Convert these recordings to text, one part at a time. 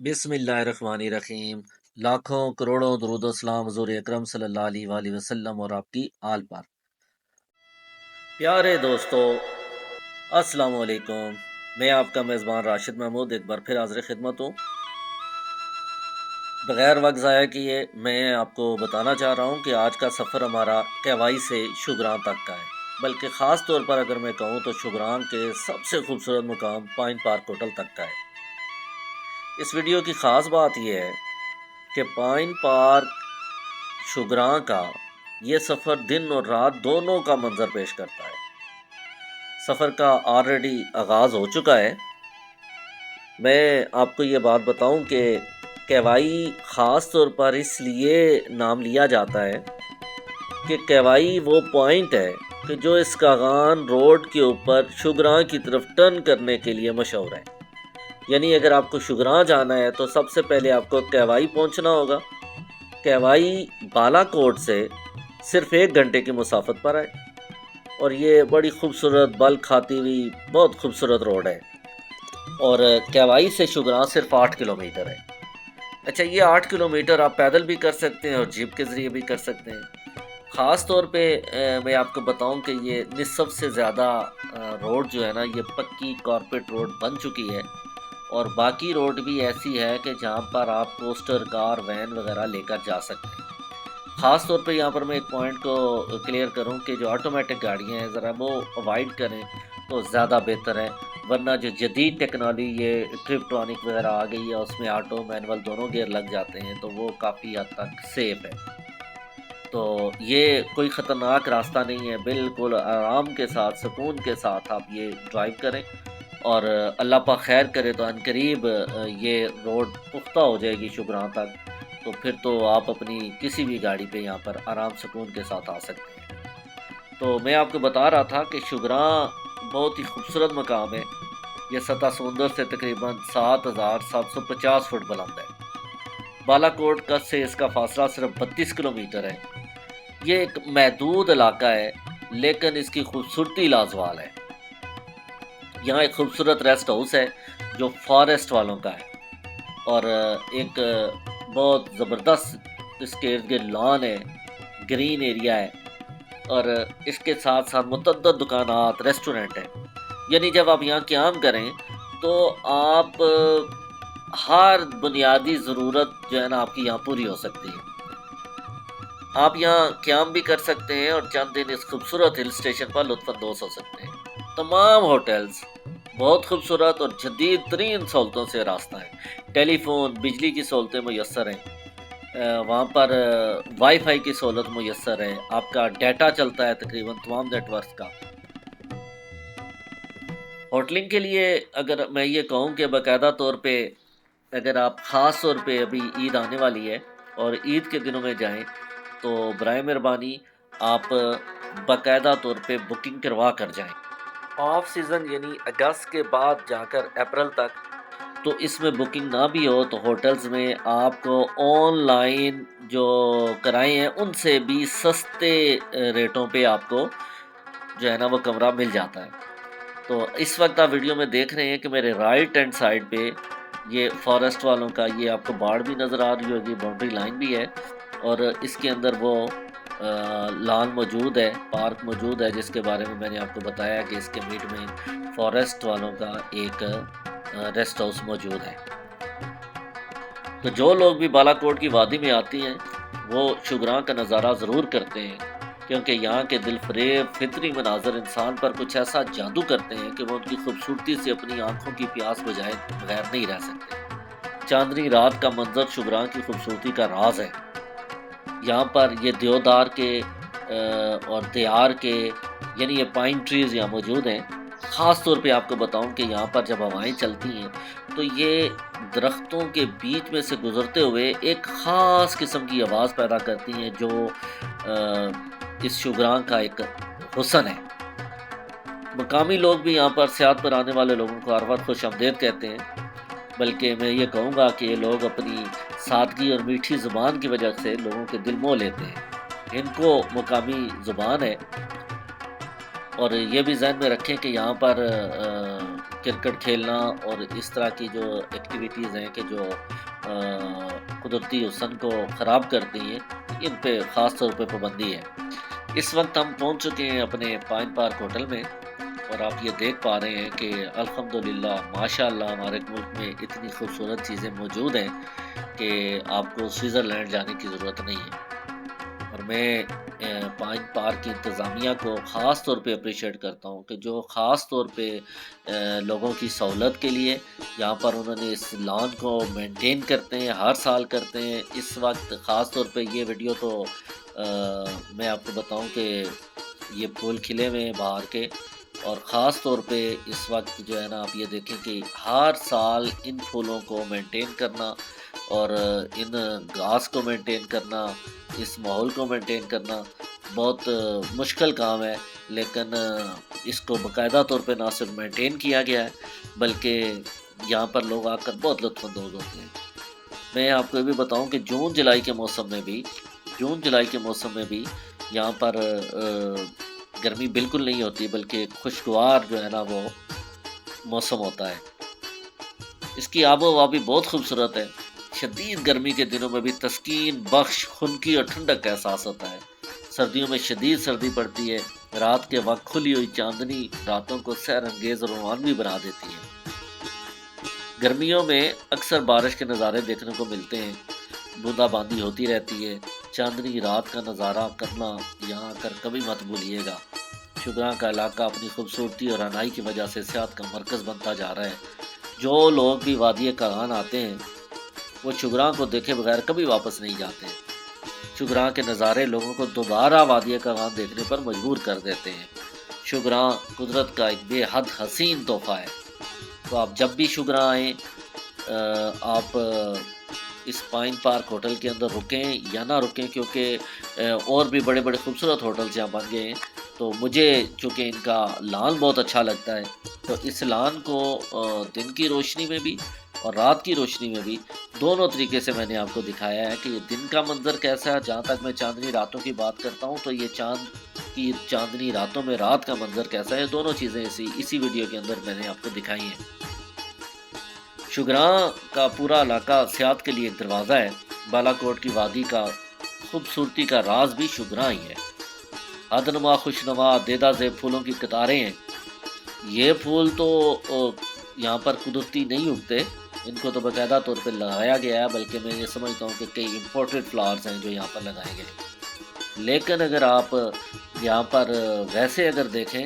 بسم اللہ الرحمن الرحیم۔ لاکھوں کروڑوں درود و سلام حضور اکرم صلی اللہ علیہ وآلہ وسلم اور آپ کی آل پر۔ پیارے دوستو، السلام علیکم۔ میں آپ کا میزبان راشد محمود ایک بار پھر حاضر خدمت ہوں۔ بغیر وقت ضائع کیے میں آپ کو بتانا چاہ رہا ہوں کہ آج کا سفر ہمارا کیوائی سے شگراں تک کا ہے، بلکہ خاص طور پر اگر میں کہوں تو شگراں کے سب سے خوبصورت مقام پائن پارک ہوٹل تک کا ہے۔ اس ویڈیو کی خاص بات یہ ہے کہ پائن پارک شگراں کا یہ سفر دن اور رات دونوں کا منظر پیش کرتا ہے۔ سفر کا آلریڈی آغاز ہو چکا ہے۔ میں آپ کو یہ بات بتاؤں کہ کیوائی خاص طور پر اس لیے نام لیا جاتا ہے کہ کیوائی وہ پوائنٹ ہے کہ جو اسکاغان روڈ کے اوپر شگراں کی طرف ٹرن کرنے کے لیے مشہور ہے۔ یعنی اگر آپ کو شگراں جانا ہے تو سب سے پہلے آپ کو کیوائی پہنچنا ہوگا۔ کیوائی بالا کوٹ سے صرف 1 گھنٹے کی مسافت پر ہے اور یہ بڑی خوبصورت بل کھاتی ہوئی بہت خوبصورت روڈ ہے، اور کیوائی سے شگراں صرف 8 کلومیٹر ہے۔ اچھا، یہ 8 کلومیٹر آپ پیدل بھی کر سکتے ہیں اور جیپ کے ذریعے بھی کر سکتے ہیں۔ خاص طور پہ میں آپ کو بتاؤں کہ یہ نصف سے زیادہ روڈ جو ہے نا، یہ پکی کارپیٹ روڈ بن چکی ہے، اور باقی روڈ بھی ایسی ہے کہ جہاں پر آپ کوسٹر کار وین وغیرہ لے کر جا سکتے ہیں۔ خاص طور پہ یہاں پر میں ایک پوائنٹ کو کلیئر کروں کہ جو آٹومیٹک گاڑیاں ہیں ذرا وہ اوائڈ کریں تو زیادہ بہتر ہے، ورنہ جو جدید ٹیکنالوجی یہ ٹرپٹرانک وغیرہ آ گئی ہے اس میں آٹو مینول دونوں گیئر لگ جاتے ہیں، تو وہ کافی حد تک سیف ہے۔ تو یہ کوئی خطرناک راستہ نہیں ہے، بالکل آرام کے ساتھ سکون کے ساتھ آپ یہ ڈرائیو کریں، اور اللہ پاک خیر کرے تو عنقریب یہ روڈ پختہ ہو جائے گی شگراں تک، تو پھر تو آپ اپنی کسی بھی گاڑی پہ یہاں پر آرام سکون کے ساتھ آ سکتے ہیں۔ تو میں آپ کو بتا رہا تھا کہ شگراں بہت ہی خوبصورت مقام ہے۔ یہ سطح سمندر سے تقریباً 7750 فٹ بلند ہے۔ بالا کوٹ کا سے اس کا فاصلہ صرف 32 کلومیٹر ہے۔ یہ ایک محدود علاقہ ہے لیکن اس کی خوبصورتی لازوال ہے۔ یہاں ایک خوبصورت ریسٹ ہاؤس ہے جو فارسٹ والوں کا ہے، اور ایک بہت زبردست اس کے ارد گرد لان ہے، گرین ایریا ہے، اور اس کے ساتھ ساتھ متعدد دکانات ریسٹورنٹ ہیں۔ یعنی جب آپ یہاں قیام کریں تو آپ ہر بنیادی ضرورت جو ہے نا آپ کی یہاں پوری ہو سکتی ہے۔ آپ یہاں قیام بھی کر سکتے ہیں اور چند دن اس خوبصورت ہل اسٹیشن پر لطف اندوز ہو سکتے ہیں۔ تمام ہوٹلز بہت خوبصورت اور جدید ترین سہولتوں سے راستہ ہے۔ ٹیلی فون، بجلی کی سہولتیں میسر ہیں، وہاں پر وائی فائی کی سہولت میسر ہے، آپ کا ڈیٹا چلتا ہے تقریباً تمام نیٹ ورک کا۔ ہوٹلنگ کے لیے اگر میں یہ کہوں کہ باقاعدہ طور پہ اگر آپ خاص طور پہ ابھی عید آنے والی ہے اور عید کے دنوں میں جائیں تو برائے مہربانی آپ باقاعدہ طور پہ بکنگ کروا کر جائیں۔ آف سیزن یعنی اگست کے بعد جا کر اپریل تک تو اس میں بکنگ نہ بھی ہو تو ہوٹلز میں آپ کو آن لائن جو کرائے ہیں ان سے بھی سستے ریٹوں پہ آپ کو جو ہے نا وہ کمرہ مل جاتا ہے۔ تو اس وقت آپ ویڈیو میں دیکھ رہے ہیں کہ میرے رائٹ ہینڈ سائڈ پہ یہ فارسٹ والوں کا یہ آپ کو باڑ بھی نظر آ رہی ہوگی، باؤنڈری لائن بھی ہے، اور اس کے اندر وہ لان موجود ہے، پارک موجود ہے، جس کے بارے میں نے آپ کو بتایا کہ اس کے میڈ میں فارسٹ والوں کا ایک ریسٹ ہاؤس موجود ہے۔ تو جو لوگ بھی بالا کوٹ کی وادی میں آتی ہیں وہ شگراں کا نظارہ ضرور کرتے ہیں، کیونکہ یہاں کے دل فریب فطری مناظر انسان پر کچھ ایسا جادو کرتے ہیں کہ وہ ان کی خوبصورتی سے اپنی آنکھوں کی پیاس بجائے بغیر نہیں رہ سکتے۔ چاندنی رات کا منظر شگراں کی خوبصورتی کا راز ہے۔ یہاں پر یہ دیودار کے اور دیار کے یعنی یہ پائن ٹریز یہاں موجود ہیں۔ خاص طور پہ آپ کو بتاؤں کہ یہاں پر جب ہوائیں چلتی ہیں تو یہ درختوں کے بیچ میں سے گزرتے ہوئے ایک خاص قسم کی آواز پیدا کرتی ہیں جو اس شگراں کا ایک حسن ہے۔ مقامی لوگ بھی یہاں پر سیاحت پر آنے والے لوگوں کو ہر وقت خوش آمدید کہتے ہیں، بلکہ میں یہ کہوں گا کہ یہ لوگ اپنی سادگی اور میٹھی زبان کی وجہ سے لوگوں کے دل موہ لیتے ہیں۔ ان کو مقامی زبان ہے، اور یہ بھی ذہن میں رکھیں کہ یہاں پر کرکٹ کھیلنا اور اس طرح کی جو ایکٹیویٹیز ہیں کہ جو قدرتی حسن کو خراب کرتی ہیں، ان پہ خاص طور پہ پابندی ہے۔ اس وقت ہم پہنچ چکے ہیں اپنے پائن پارک ہوٹل میں، اور آپ یہ دیکھ پا رہے ہیں کہ الحمدللہ ماشاءاللہ ہمارے ملک میں اتنی خوبصورت چیزیں موجود ہیں کہ آپ کو سوئٹزرلینڈ جانے کی ضرورت نہیں ہے۔ اور میں پائن پارک کی انتظامیہ کو خاص طور پہ اپریشیٹ کرتا ہوں کہ جو خاص طور پہ لوگوں کی سہولت کے لیے یہاں پر انہوں نے اس لان کو مینٹین کرتے ہیں، ہر سال کرتے ہیں۔ اس وقت خاص طور پہ یہ ویڈیو تو میں آپ کو بتاؤں کہ یہ پھول کھلے ہوئے ہیں باہر کے، اور خاص طور پہ اس وقت جو ہے نا آپ یہ دیکھیں کہ ہر سال ان پھولوں کو مینٹین کرنا اور ان گھاس کو مینٹین کرنا، اس ماحول کو مینٹین کرنا بہت مشکل کام ہے، لیکن اس کو باقاعدہ طور پہ نہ صرف مینٹین کیا گیا ہے بلکہ یہاں پر لوگ آ کر بہت لطف اندوز ہوتے ہیں۔ میں آپ کو یہ بھی بتاؤں کہ جون جولائی کے موسم میں بھی یہاں پر گرمی بالکل نہیں ہوتی، بلکہ خوشگوار جو ہے نا وہ موسم ہوتا ہے۔ اس کی آب و ہوا بھی بہت خوبصورت ہے۔ شدید گرمی کے دنوں میں بھی تسکین بخش خنکی اور ٹھنڈک کا احساس ہوتا ہے۔ سردیوں میں شدید سردی پڑتی ہے، رات کے وقت کھلی ہوئی چاندنی راتوں کو سحر انگیز اور رومانوی بنا دیتی ہے۔ گرمیوں میں اکثر بارش کے نظارے دیکھنے کو ملتے ہیں، بوندا باندی ہوتی رہتی ہے۔ چاندنی رات کا نظارہ کرنا یہاں آ کر کبھی مت بھولیے گا۔ شگراں کا علاقہ اپنی خوبصورتی اور رہنائی کی وجہ سے سیاحت کا مرکز بنتا جا رہا ہے۔ جو لوگ بھی وادی کاغان آتے ہیں وہ شگراں کو دیکھے بغیر کبھی واپس نہیں جاتے۔ شگراں کے نظارے لوگوں کو دوبارہ وادی کاغان دیکھنے پر مجبور کر دیتے ہیں۔ شگراں قدرت کا ایک بے حد حسین تحفہ ہے۔ تو آپ جب بھی شگراں آئیں، آپ اس پائن پارک ہوٹل کے اندر رکیں یا نہ رکیں، کیونکہ اور بھی بڑے بڑے خوبصورت ہوٹلز یہاں بن گئے ہیں، تو مجھے چونکہ ان کا لان بہت اچھا لگتا ہے، تو اس لان کو دن کی روشنی میں بھی اور رات کی روشنی میں بھی دونوں طریقے سے میں نے آپ کو دکھایا ہے کہ یہ دن کا منظر کیسا ہے۔ جہاں تک میں چاندنی راتوں کی بات کرتا ہوں تو یہ چاندنی راتوں میں رات کا منظر کیسا ہے، دونوں چیزیں اسی ویڈیو کے اندر میں نے آپ کو دکھائی ہیں۔ شگراں کا پورا علاقہ سیاحت کے لیے ایک دروازہ ہے۔ بالا کوٹ کی وادی کا خوبصورتی کا راز بھی شگراں ہی ہے۔ حدنما خوشنما دیدہ زیب پھولوں کی قطاریں ہیں۔ یہ پھول تو یہاں پر قدرتی نہیں اگتے، ان کو تو باقاعدہ طور پہ لگایا گیا ہے، بلکہ میں یہ سمجھتا ہوں کہ کئی امپورٹڈ فلاورز ہیں جو یہاں پر لگائے گئے ہیں۔ لیکن اگر آپ یہاں پر ویسے اگر دیکھیں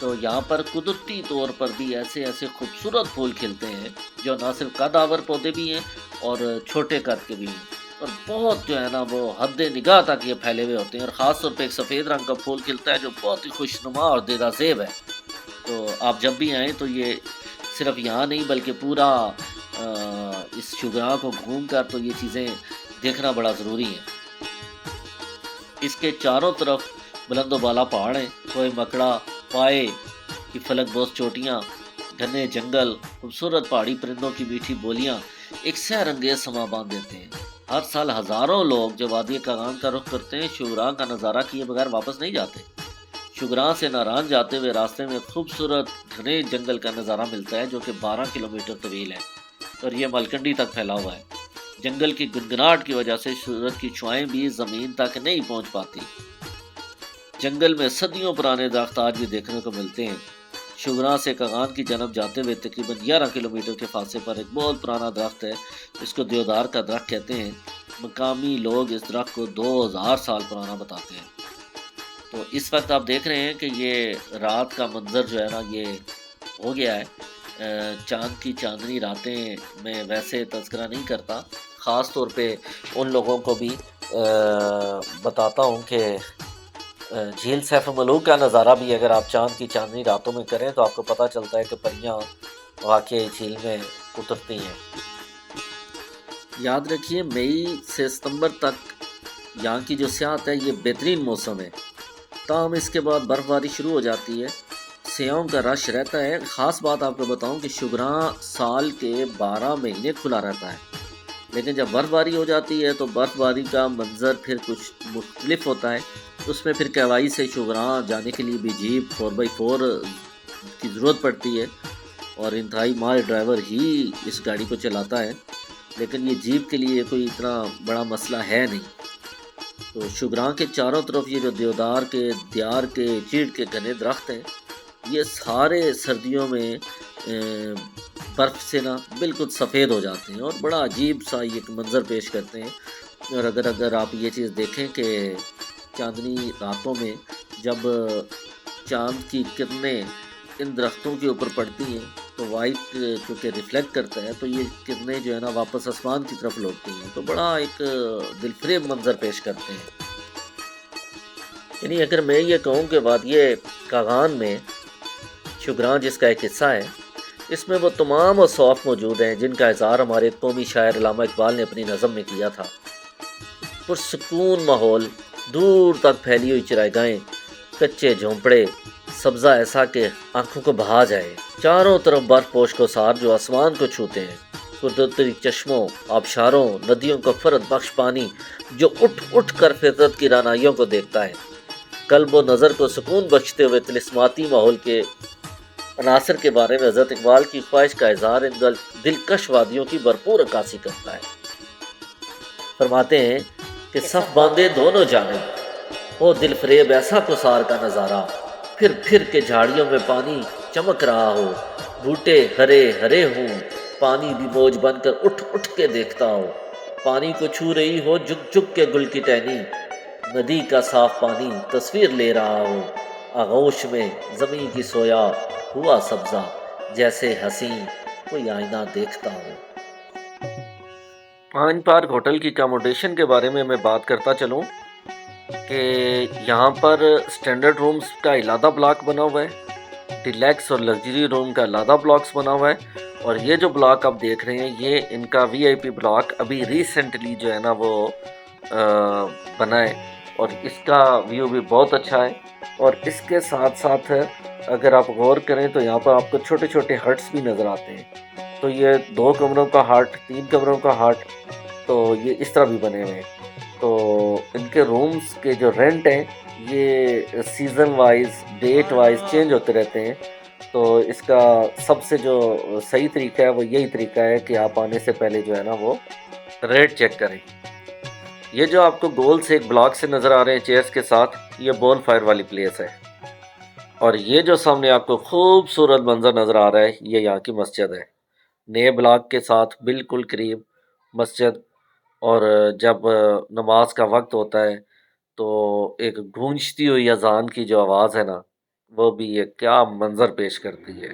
تو یہاں پر قدرتی طور پر بھی ایسے خوبصورت پھول کھلتے ہیں جو نہ صرف قد آور پودے بھی ہیں اور چھوٹے قد کے بھی ہیں، اور بہت جو ہے نا وہ حد نگاہ تک یہ پھیلے ہوئے ہوتے ہیں۔ اور خاص طور پہ ایک سفید رنگ کا پھول کھلتا ہے جو بہت ہی خوشنما اور دیدہ زیب ہے۔ تو آپ جب بھی آئیں تو یہ صرف یہاں نہیں بلکہ پورا اس شگراں کو گھوم کر تو یہ چیزیں دیکھنا بڑا ضروری ہے۔ اس کے چاروں طرف بلند و بالا پہاڑ ہیں، کوئی مکڑا، پائے کی فلک بوس چوٹیاں، گھنے جنگل، خوبصورت پہاڑی پرندوں کی میٹھی بولیاں ایک سحر انگیز سما باندھ دیتے ہیں۔ ہر سال ہزاروں لوگ جو وادی کاغان کا رخ کرتے ہیں شگراں کا نظارہ کیے بغیر واپس نہیں جاتے۔ شگراں سے ناران جاتے ہوئے راستے میں خوبصورت گھنے جنگل کا نظارہ ملتا ہے جو کہ 12 کلومیٹر طویل ہے اور یہ ملکنڈی تک پھیلا ہوا ہے۔ جنگل کی گنگناہٹ کی وجہ سے سورج کی شعاعیں بھی زمین تک نہیں پہنچ پاتی۔ جنگل میں صدیوں پرانے درخت آج بھی دیکھنے کو ملتے ہیں۔ شگراں سے کاغان کی جانب جاتے ہوئے تقریباً 11 کلومیٹر کے فاصلے پر ایک بہت پرانا درخت ہے، اس کو دیودار کا درخت کہتے ہیں۔ مقامی لوگ اس درخت کو 2000 سال پرانا بتاتے ہیں۔ تو اس وقت آپ دیکھ رہے ہیں کہ یہ رات کا منظر جو ہے نا یہ ہو گیا ہے۔ چاند کی چاندنی راتیں میں ویسے تذکرہ نہیں کرتا، خاص طور پہ ان لوگوں کو بھی بتاتا ہوں کہ جھیل سیف ملوک کا نظارہ بھی اگر آپ چاند کی چاندنی راتوں میں کریں تو آپ کو پتہ چلتا ہے کہ پریاں واقعی جھیل میں اترتی ہیں۔ یاد رکھیے مئی سے ستمبر تک یہاں کی جو سیاحت ہے یہ بہترین موسم ہے، تاہم اس کے بعد برف باری شروع ہو جاتی ہے، سیاحوں کا رش رہتا ہے۔ خاص بات آپ کو بتاؤں کہ شگراں سال کے 12 مہینے کھلا رہتا ہے، لیکن جب برف باری ہو جاتی ہے تو برف باری کا منظر پھر کچھ مختلف ہوتا ہے۔ اس میں پھر کیوائی سے شگراں جانے کے لیے بھی جیپ 4x4 کی ضرورت پڑتی ہے، اور انتہائی ماہر ڈرائیور ہی اس گاڑی کو چلاتا ہے، لیکن یہ جیپ کے لیے کوئی اتنا بڑا مسئلہ ہے نہیں۔ تو شگراں کے چاروں طرف یہ جو دیودار کے، دیار کے، چیڑ کے گھنے درخت ہیں، یہ سارے سردیوں میں برف سے نا بالکل سفید ہو جاتے ہیں اور بڑا عجیب سا ایک منظر پیش کرتے ہیں۔ اور اگر آپ یہ چیز دیکھیں کہ چاندنی راتوں میں جب چاند کی کرنیں ان درختوں کے اوپر پڑتی ہیں تو وائٹ چونکہ ریفلیکٹ کرتا ہے تو یہ کرنیں جو ہے نا واپس آسمان کی طرف لوٹتی ہیں، تو بڑا ایک دلفریب منظر پیش کرتے ہیں۔ یعنی اگر میں یہ کہوں کہ وادی کاغان میں شگراں جس کا ایک حصہ ہے، اس میں وہ تمام اوصاف موجود ہیں جن کا اظہار ہمارے قومی شاعر علامہ اقبال نے اپنی نظم میں کیا تھا۔ پرسکون ماحول، دور تک پھیلی ہوئی چرائیگاہیں، کچے جھونپڑے، سبزہ ایسا کہ آنکھوں کو بہا جائے، چاروں طرف برف پوش کو سار جو آسمان کو چھوتے ہیں، قدرتی چشموں، آبشاروں، ندیوں کا فرد بخش پانی جو اٹھ اٹھ کر فطرت کی رانائیوں کو دیکھتا ہے، قلب و نظر کو سکون بخشتے ہوئے طلسماتی ماحول کے عناصر کے بارے میں حضرت اقبال کی خواہش کا اظہار ان دلکش وادیوں کی بھرپور عکاسی کرتا ہے۔ فرماتے ہیں کہ صف باندھے دونوں جانب ہو دل فریب ایسا کسار کا نظارہ، پھر پھر کے جھاڑیوں میں پانی چمک رہا ہو، بوٹے ہرے ہرے ہوں، پانی بھی موج بن کر اٹھ اٹھ کے دیکھتا ہو، پانی کو چھو رہی ہو جھک جھک کے گل کی ٹہنی، ندی کا صاف پانی تصویر لے رہا ہو، آغوش میں زمین کی سویا ہوا سبزہ جیسے حسین کوئی آئینہ دیکھتا ہو۔ پائن پارک ہوٹل کی اکاموڈیشن کے بارے میں بات کرتا چلوں کہ یہاں پر سٹینڈرڈ رومز کا علیحدہ بلاک بنا ہوا ہے، ڈیلیکس اور لگژری روم کا علیحدہ بلاکس بنا ہوا ہے، اور یہ جو بلاک آپ دیکھ رہے ہیں یہ ان کا وی آئی پی بلاک ابھی ریسنٹلی جو ہے نا وہ بنا ہے، اور اس کا ویو بھی بہت اچھا ہے۔ اور اس کے ساتھ ساتھ اگر آپ غور کریں تو یہاں پر آپ کو چھوٹے چھوٹے ہٹس بھی نظر آتے ہیں، تو یہ 2 کمروں کا ہٹ، 3 کمروں کا ہٹ، تو یہ اس طرح بھی بنے ہوئے ہیں۔ تو ان کے رومز کے جو رینٹ ہیں یہ season wise, date wise change ہوتے رہتے ہیں، تو اس کا سب سے جو صحیح طریقہ ہے وہ یہی طریقہ ہے کہ آپ آنے سے پہلے جو ہے نا وہ ریٹ چیک کریں۔ یہ جو آپ کو گول سے ایک بلاک سے نظر آ رہے ہیں چیئرز کے ساتھ، یہ بون فائر والی پلیس ہے، اور یہ جو سامنے آپ کو خوبصورت منظر نظر آ رہا ہے یہ یہاں کی مسجد ہے، نئے بلاک کے ساتھ بالکل قریب مسجد، اور جب نماز کا وقت ہوتا ہے تو ایک گونجتی ہوئی اذان کی جو آواز ہے نا وہ بھی ایک کیا منظر پیش کرتی ہے۔